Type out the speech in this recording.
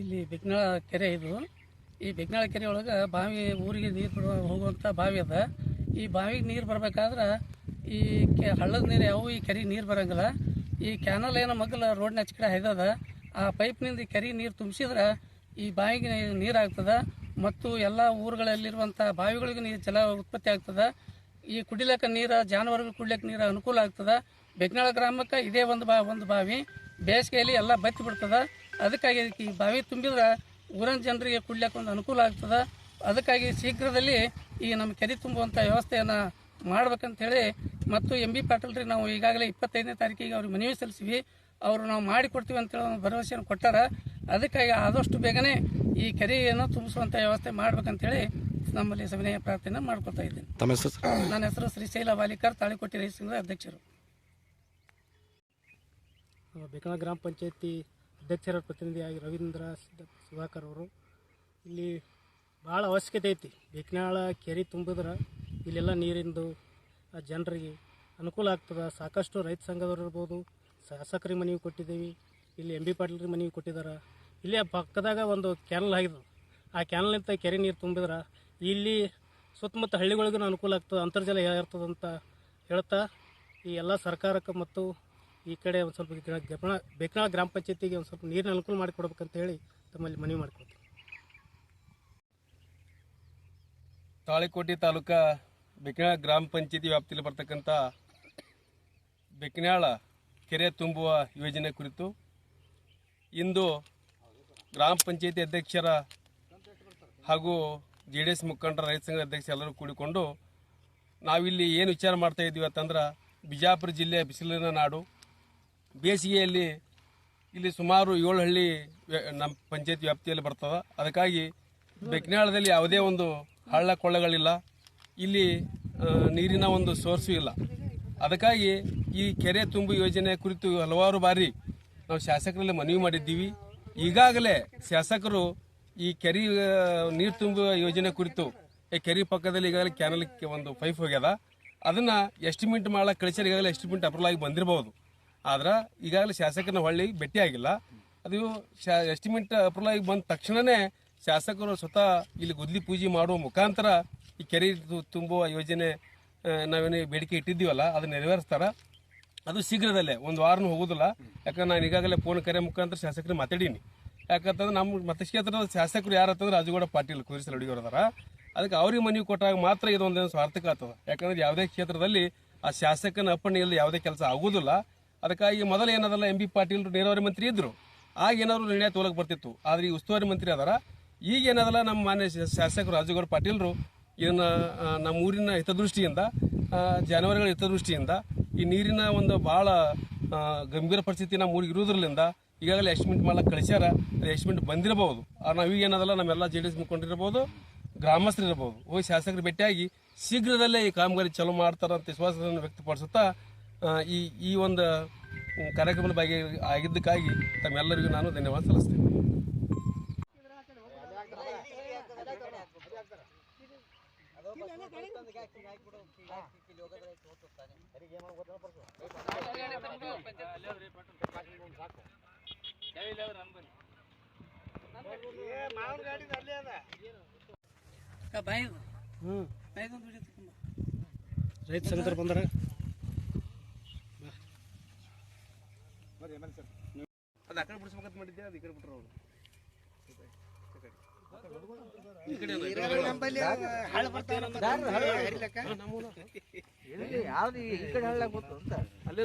ಇಲ್ಲಿ ಬೆಕ್ನಾಳ ಕೆರೆ ಇದು. ಈ ಬೆಕ್ನಾಳ ಕೆರೆ ಒಳಗೆ ಬಾವಿ ಊರಿಗೆ ನೀರು ಹೋಗುವಂಥ ಬಾವಿ ಅದ. ಈ ಬಾವಿಗೆ ನೀರು ಬರಬೇಕಾದ್ರೆ ಈ ಹಳ್ಳದ ನೀರು ಯಾವ ಈ ಕೆರೆ ನೀರು ಬರೋಂಗಿಲ್ಲ. ಈ ಕ್ಯಾನಲ್ ಏನೋ ಮಗ್ಗಲ ರೋಡ್ನ ಹಚ್ಚ ಕಡೆ ಹೈದದ, ಆ ಪೈಪ್ನಿಂದ ಈ ಕೆರೆ ನೀರು ತುಂಬಿಸಿದ್ರೆ ಈ ಬಾವಿಗೆ ನೀರು ಆಗ್ತದೆ ಮತ್ತು ಎಲ್ಲ ಊರುಗಳಲ್ಲಿರುವಂಥ ಬಾವಿಗಳಿಗೂ ನೀರು ಜಲ ಉತ್ಪತ್ತಿ ಆಗ್ತದೆ. ಈ ಕುಡಿಲಿಕ್ಕೆ ನೀರು, ಜಾನುವಾರುಗಳು ಕುಡಿಲಿಕ್ಕೆ ನೀರು ಅನುಕೂಲ ಆಗ್ತದೆ. ಬೆಕ್ನಾಳ ಗ್ರಾಮಕ್ಕೆ ಇದೇ ಒಂದು ಬಾವಿ ಬೇಸಿಗೆಯಲ್ಲಿ ಎಲ್ಲ ಬತ್ತಿ ಬಿಡ್ತದೆ. ಅದಕ್ಕಾಗಿ ಈ ಬಾವಿ ತುಂಬಿದ್ರೆ ಊರಿನ ಜನರಿಗೆ ಕುಡ್ಲಿಕ್ಕೆ ಒಂದು ಅನುಕೂಲ ಆಗ್ತದೆ. ಅದಕ್ಕಾಗಿ ಶೀಘ್ರದಲ್ಲಿ ಈ ನಮ್ಮ ಕೆರೆ ತುಂಬುವಂಥ ವ್ಯವಸ್ಥೆಯನ್ನು ಮಾಡ್ಬೇಕಂತೇಳಿ ಮತ್ತು MB ಪಾಟೀಲ್ ನಾವು ಈಗಾಗಲೇ 25ನೇ ತಾರೀಕಿಗೆ ಅವ್ರಿಗೆ ಮನವಿ ಸಲ್ಲಿಸಿವಿ. ಅವರು ನಾವು ಮಾಡಿಕೊಡ್ತೀವಿ ಅಂತೇಳಿ ಒಂದು ಭರವಸೆಯನ್ನು ಕೊಟ್ಟಾರ. ಅದಕ್ಕಾಗಿ ಆದಷ್ಟು ಬೇಗನೆ ಈ ಕೆರೆಯನ್ನು ತುಂಬಿಸುವಂಥ ವ್ಯವಸ್ಥೆ ಮಾಡ್ಬೇಕಂತೇಳಿ ನಮ್ಮಲ್ಲಿ ಸವಿನಯ ಪ್ರಾರ್ಥನೆ ಮಾಡ್ಕೊತಾ ಇದ್ದೀನಿ. ನನ್ನ ಹೆಸರು ಶ್ರೀಶೈಲ ವಾಲಿಕರ್, ತಾಳಿಕೋಟೆ ರೈತ ಸಂಘದ ಅಧ್ಯಕ್ಷರು. ಬೆಕ್ನಾಳ ಗ್ರಾಮ ಪಂಚಾಯತಿ ಅಧ್ಯಕ್ಷರ ಪ್ರತಿನಿಧಿಯಾಗಿ ರವೀಂದ್ರ ಸುಧಾಕರ್ ಅವರು. ಇಲ್ಲಿ ಭಾಳ ಅವಶ್ಯಕತೆ ಐತಿ. ಬೆಕ್ನಾಳ ಕೆರೆ ತುಂಬಿದ್ರೆ ಇಲ್ಲೆಲ್ಲ ನೀರಿಂದು ಜನರಿಗೆ ಅನುಕೂಲ ಆಗ್ತದೆ. ಸಾಕಷ್ಟು ರೈತ ಸಂಘದವ್ರು ಇರ್ಬೋದು, ಶಾಸಕರಿಗೆ ಮನವಿ ಕೊಟ್ಟಿದ್ದೀವಿ, ಇಲ್ಲಿ MB ಪಾಟೀಲ್ರಿಗೆ ಮನವಿ ಕೊಟ್ಟಿದ್ದಾರೆ. ಇಲ್ಲಿ ಪಕ್ಕದಾಗ ಒಂದು ಕ್ಯಾನಲ್ ಆಗಿದೆ. ಆ ಕ್ಯಾನಲ್ನಿಂದ ಕೆರೆ ನೀರು ತುಂಬಿದ್ರೆ ಇಲ್ಲಿ ಸುತ್ತಮುತ್ತ ಹಳ್ಳಿಗಳಿಗೂ ಅನುಕೂಲ ಆಗ್ತದೆ, ಅಂತರ್ಜಲ ಇರ್ತದಂತ ಹೇಳ್ತಾ ಈ ಎಲ್ಲ ಸರ್ಕಾರಕ್ಕೆ ಮತ್ತು ಈ ಕಡೆ ಒಂದು ಸ್ವಲ್ಪ ಬೆಕ್ನಾಳ ಗ್ರಾಮ ಪಂಚಾಯತಿಗೆ ಒಂದು ಸ್ವಲ್ಪ ನೀರಿನ ಅನುಕೂಲ ಮಾಡಿಕೊಡ್ಬೇಕಂತ ಹೇಳಿ ತಮ್ಮಲ್ಲಿ ಮನವಿ ಮಾಡಿಕೊಡ್ತೀವಿ. ತಾಳಿಕೋಟೆ ತಾಲೂಕಾ ಬೆಕ್ನಾಳ ಗ್ರಾಮ ಪಂಚಾಯತಿ ವ್ಯಾಪ್ತಿಯಲ್ಲಿ ಬರ್ತಕ್ಕಂಥ ಬೆಕ್ನಾಳ ಕೆರೆ ತುಂಬುವ ಯೋಜನೆ ಕುರಿತು ಇಂದು ಗ್ರಾಮ ಪಂಚಾಯತಿ ಅಧ್ಯಕ್ಷರ ಹಾಗೂ JDS ಮುಖಂಡರ ರೈತ ಸಂಘದ ಅಧ್ಯಕ್ಷ ಎಲ್ಲರೂ ಕೂಡಿಕೊಂಡು ನಾವಿಲ್ಲಿ ಏನು ವಿಚಾರ ಮಾಡ್ತಾ ಇದ್ದೀವಿ ಅಂತಂದ್ರೆ, ಬಿಜಾಪುರ ಜಿಲ್ಲೆಯ ಬಿಸಿಲಿನ ನಾಡು. ಬೇಸಿಗೆಯಲ್ಲಿ ಇಲ್ಲಿ ಸುಮಾರು 7 ಹಳ್ಳಿ ನಮ್ಮ ಪಂಚಾಯತ್ ವ್ಯಾಪ್ತಿಯಲ್ಲಿ ಬರ್ತದೆ. ಅದಕ್ಕಾಗಿ ಬೆಕ್ನಾಳದಲ್ಲಿ ಯಾವುದೇ ಒಂದು ಹಳ್ಳ ಕೊಳ್ಳಗಳಿಲ್ಲ, ಇಲ್ಲಿ ನೀರಿನ ಒಂದು ಸೋರ್ಸು ಇಲ್ಲ. ಅದಕ್ಕಾಗಿ ಈ ಕೆರೆ ತುಂಬು ಯೋಜನೆ ಕುರಿತು ಹಲವಾರು ಬಾರಿ ನಾವು ಶಾಸಕರಲ್ಲಿ ಮನವಿ ಮಾಡಿದ್ದೀವಿ. ಈಗಾಗಲೇ ಶಾಸಕರು ಈ ಕೆರೆ ನೀರು ತುಂಬುವ ಯೋಜನೆ ಕುರಿತು ಈ ಕೆರೆ ಪಕ್ಕದಲ್ಲಿ ಈಗಾಗಲೇ ಕ್ಯಾನಲ್ಗೆ ಒಂದು ಪೈಪ್ ಹೋಗ್ಯದ. ಅದನ್ನು ಎಸ್ಟಿಮೇಟ್ ಮಾಡಕ್ಕೆ ಕಳಿಸ್ಯಾರ. ಈಗಾಗಲೇ ಎಸ್ಟಿಮೇಟ್ ಅಪ್ರೂವಲ್ ಆಗಿ ಬಂದಿರಬಹುದು. ಆದ್ರೆ ಈಗಾಗಲೇ ಶಾಸಕರನ್ನ ಹೊಳ್ಳಿ ಭೇಟಿಯಾಗಿಲ್ಲ. ಅದು ಎಸ್ಟಿಮೇಟ್ ಅಪ್ರೂವಲ್ ಆಗಿ ಬಂದ ತಕ್ಷಣವೇ ಶಾಸಕರು ಸ್ವತಃ ಇಲ್ಲಿ ಗುದ್ಲಿ ಪೂಜೆ ಮಾಡುವ ಮುಖಾಂತರ ಈ ಕೆರೆ ತುಂಬುವ ಯೋಜನೆ ನಾವೇನು ಬೇಡಿಕೆ ಇಟ್ಟಿದ್ದೀವಲ್ಲ ಅದು ನೆರವೇರಿಸ್ತಾರ. ಅದು ಶೀಘ್ರದಲ್ಲೇ, ಒಂದು ವಾರನೂ ಹೋಗೋದಿಲ್ಲ. ಯಾಕಂದ್ರೆ ನಾನು ಈಗಾಗಲೇ ಫೋನ್ ಕರೆ ಮುಖಾಂತರ ಶಾಸಕರಿಗೆ ಮಾತಾಡೀನಿ. ಯಾಕಂತಂದ್ರೆ ನಮ್ಮ ಮತಕ್ಷೇತ್ರದ ಶಾಸಕರು ಯಾರಂತಂದ್ರೆ ರಾಜಗೌಡ ಪಾಟೀಲ್ ಕುರಿಸಲು ಅಡಿಗೆವ್ರು ಅದಾರ. ಅದಕ್ಕೆ ಅವ್ರಿಗೆ ಮನವಿ ಕೊಟ್ಟಾಗ ಮಾತ್ರ ಇದೊಂದೇನು ಸಾರ್ಥಕ ಆಗ್ತದೆ. ಯಾಕಂದ್ರೆ ಯಾವುದೇ ಕ್ಷೇತ್ರದಲ್ಲಿ ಆ ಶಾಸಕನ ಅಪ್ಪಣೆಯಲ್ಲಿ ಯಾವುದೇ ಕೆಲಸ ಆಗುವುದಿಲ್ಲ. ಅದಕ್ಕಾಗಿ ಮೊದಲು ಏನದಲ್ಲ MB ಪಾಟೀಲ್ ನೀರಾವರಿ ಮಂತ್ರಿ ಇದ್ರು, ಆಗ ಏನಾದ್ರು ನಿರ್ಣಯ ತೋಲಕ್ಕೆ ಬರ್ತಿತ್ತು. ಆದರೆ ಈ ಉಸ್ತುವಾರಿ ಮಂತ್ರಿ ಅದಾರ. ಈಗ ಏನದಲ್ಲ ನಮ್ಮ ಮಾನ್ಯ ಶಾಸಕರು ರಾಜಗೌಡ ಪಾಟೀಲ್ರು ಇದನ್ನ ನಮ್ಮ ಊರಿನ ಹಿತದೃಷ್ಟಿಯಿಂದ, ಜಾನುವಾರುಗಳ ಹಿತದೃಷ್ಟಿಯಿಂದ ಈ ನೀರಿನ ಒಂದು ಭಾಳ ಗಂಭೀರ ಪರಿಸ್ಥಿತಿ ನಮ್ಮ ಊರಿಗೆ ಇರೋದ್ರಲ್ಲಿಂದ ಈಗಾಗಲೇ ಎಸ್ಟಿಮೇಟ್ ಮಾಡ್ಲಿಕ್ಕೆ ಕಳಿಸ್ಯಾರ. ಎಸ್ಟಿಮೇಟ್ ಬಂದಿರಬಹುದು. ನಾವೀಗ ಏನದಲ್ಲ ನಮ್ಮೆಲ್ಲ JDS ಮುಖಂಡರಿರ್ಬೋದು, ಗ್ರಾಮಸ್ಥರು ಇರ್ಬೋದು, ಹೋಗಿ ಶಾಸಕರು ಭೇಟಿಯಾಗಿ ಶೀಘ್ರದಲ್ಲೇ ಈ ಕಾಮಗಾರಿ ಚಾಲೂ ಮಾಡ್ತಾರಂತ ವಿಶ್ವಾಸವನ್ನು ವ್ಯಕ್ತಪಡಿಸುತ್ತಾ ಈ ಒಂದು ಕಾರ್ಯಕ್ರಮದ ಬಗ್ಗೆ ಆಗಿದ್ದಕ್ಕಾಗಿ ತಮ್ಮೆಲ್ಲರಿಗೂ ನಾನು ಧನ್ಯವಾದ ಸಲ್ಲಿಸ್ತೇನೆ. ರೈತ ಸಂಘದವ್ರು ಬಂದಾರ. ಅದು ಆ ಕಡೆ ಬಿಡಿಸ್ಬೇಕಂತ ಮಾಡಿದ್ದೆ, ಅದು ಈ ಕಡೆ ಬಿಟ್ರು ಅವರು. ಅಲ್ಲೇ